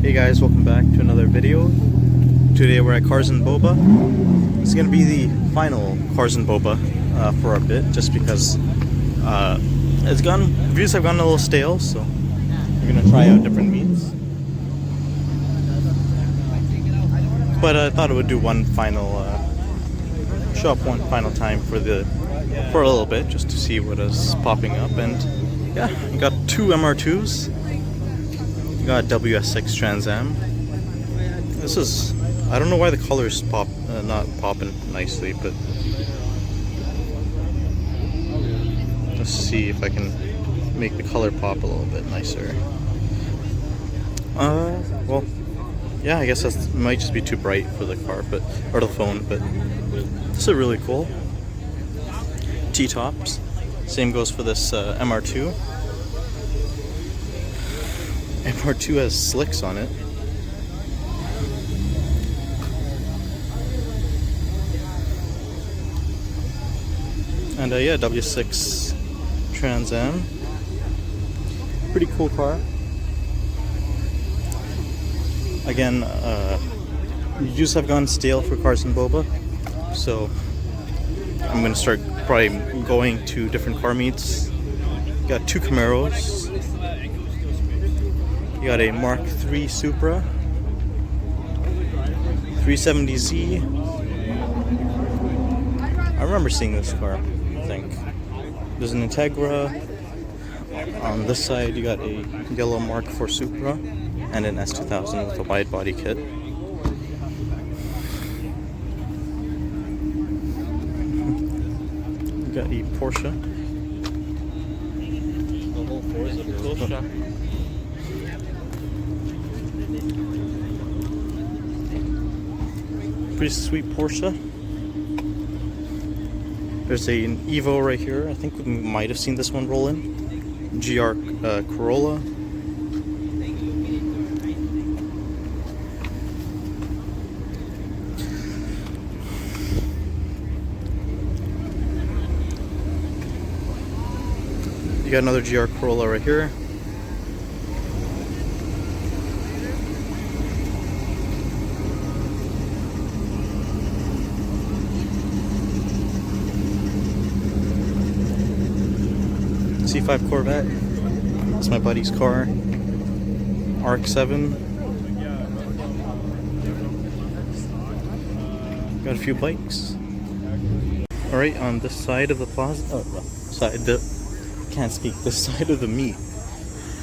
Hey guys, welcome back to another video. Today we're at Cars&Boba. This is going to be the final Cars&Boba for a bit, just because reviews have gone a little stale, so we're going to try out different meats. But I thought it would do one final, show up one final time for a little bit, just to see what is popping up. And yeah, we got two MR2s. We got WS6 Trans Am. This is, I don't know why the color's not popping nicely, but let's see if I can make the color pop a little bit nicer. Well, yeah, I guess that might just be too bright for the car, or the phone, but this is really cool. T-tops. Same goes for this MR2. MR2 has slicks on it. And yeah, W6 Trans Am. Pretty cool car. Again, reviews have gone stale for Cars&Boba, so I'm gonna start probably going to different car meets. Got two Camaros. You got a Mark III Supra, 370Z. I remember seeing this car, I think. There's an Integra. On this side, you got a yellow Mark IV Supra and an S2000 with a wide body kit. You got a Porsche. Pretty sweet Porsche. There's an Evo right here. I think we might have seen this one roll in. GR Corolla. You got another GR Corolla right here. C5 Corvette. That's my buddy's car. RX-7. Got a few bikes. Alright, on this side of the plaza, can't speak, this side of the meet,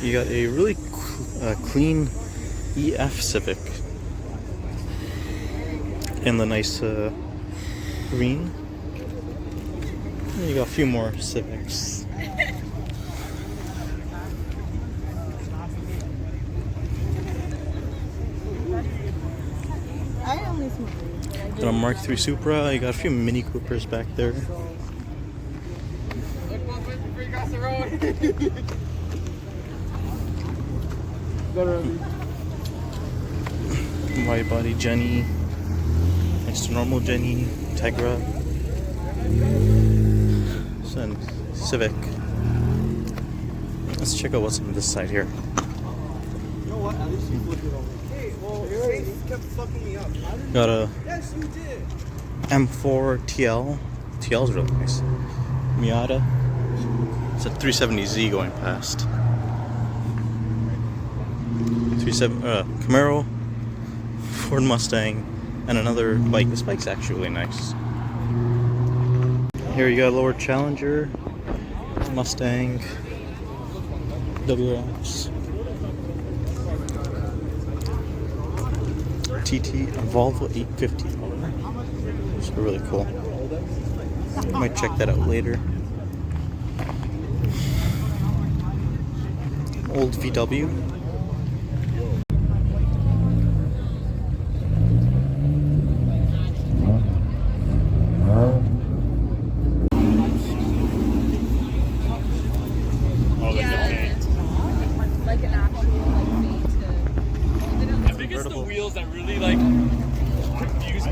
you got a really clean EF Civic in the nice green. And you got a few more Civics. Got a Mark III Supra. You got a few Mini Coopers back there. Wide body Jenny. Next to normal Jenny. Tegra. And Civic. Let's check out what's on this side here. Got a M4 TL. TL's really nice. Miata. It's a 370Z going past. Camaro, Ford Mustang, and another bike. This bike's actually really nice. Here you got a lower Challenger, Mustang, WRX, TT, a Volvo 850R. It's really cool. Might check that out later. Old VW. I think it's the wheels that really confuse me.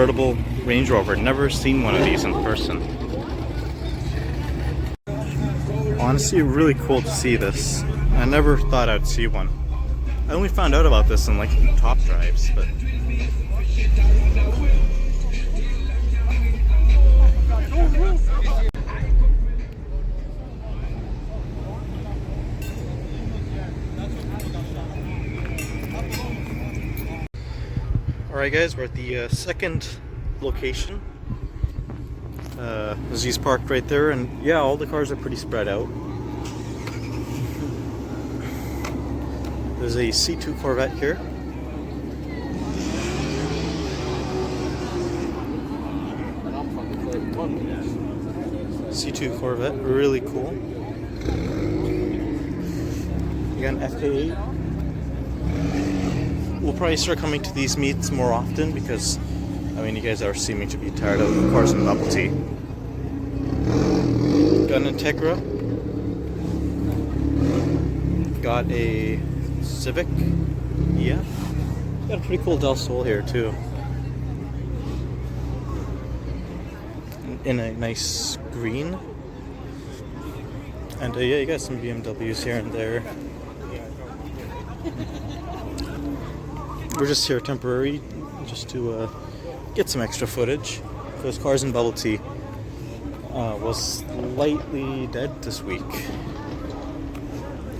convertible Range Rover. Never seen one of these in person. Honestly, really cool to see this. I never thought I'd see one. I only found out about this in like Top Drives, but alright guys, we're at the second location. Z's parked right there, and yeah, all the cars are pretty spread out. There's a C2 Corvette here. C2 Corvette, really cool. You got an FK8. We'll probably start coming to these meets more often because, I mean, you guys are seeming to be tired of cars and bubble tea. Got an Integra. Got a Civic. Yeah. Got a pretty cool Del Sol here too. In a nice green. And yeah, you got some BMWs here and there. We're just here temporary, just to get some extra footage. Because Cars and Bubble Tea was slightly dead this week.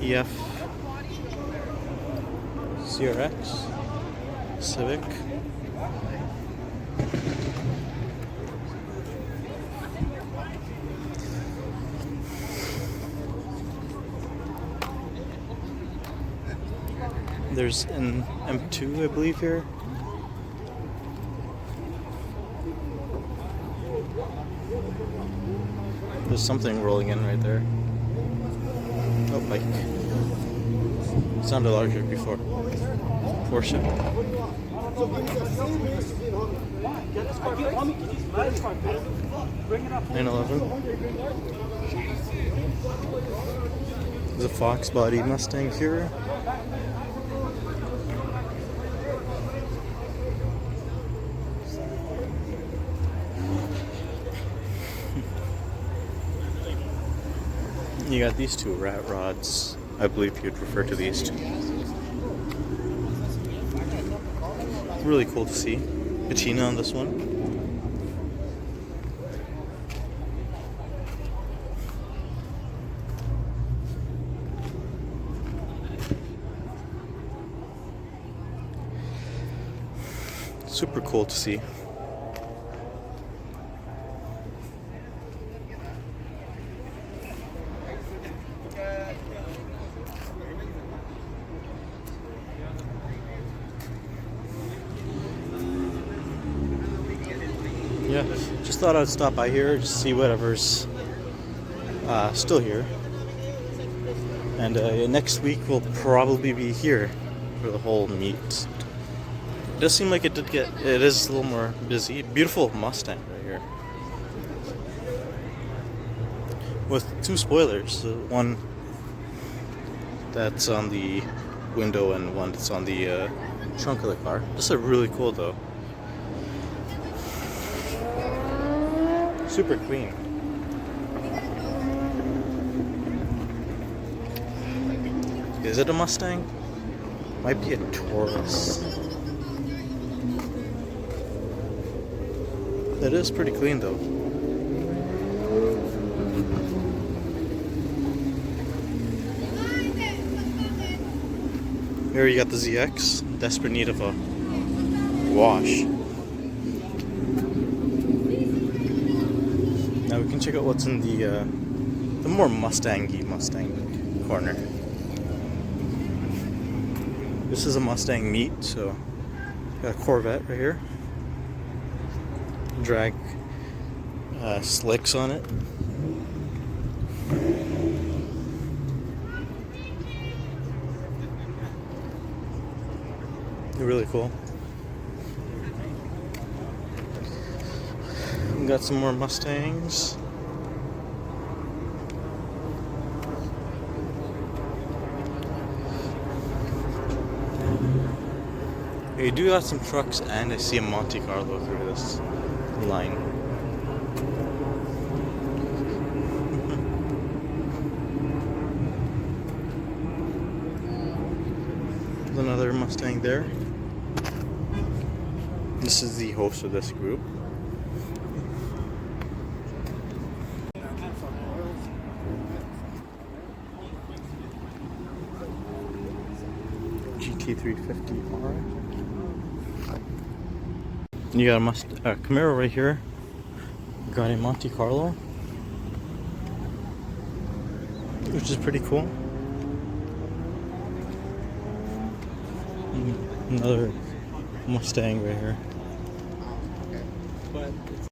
EF, CRX, Civic. There's an M2, I believe, here. There's something rolling in right there. Oh, bike. Sounded larger before. Porsche. 911. There's a Fox body Mustang here. You got these two rat rods. I believe you'd refer to these two. Really cool to see. Patina on this one. Super cool to see. Yeah, just thought I'd stop by here, just see whatever's still here. And next week we'll probably be here for the whole meet. It does seem like it is a little more busy. Beautiful Mustang right here. With two spoilers, one that's on the window and one that's on the trunk of the car. Just a really cool though. Super clean. Is it a Mustang? Might be a Taurus. It is pretty clean though. Here you got the ZX, in desperate need of a wash. Now we can check out what's in the more Mustang-y Mustang corner. This is a Mustang meet, so got a Corvette right here. Drag slicks on it. They're really cool. We got some more Mustangs. We do got some trucks, and I see a Monte Carlo through this line. There's another Mustang there. This is the host of this group. GT350R. You got a Camaro right here. Got a Monte Carlo, which is pretty cool. Another Mustang right here.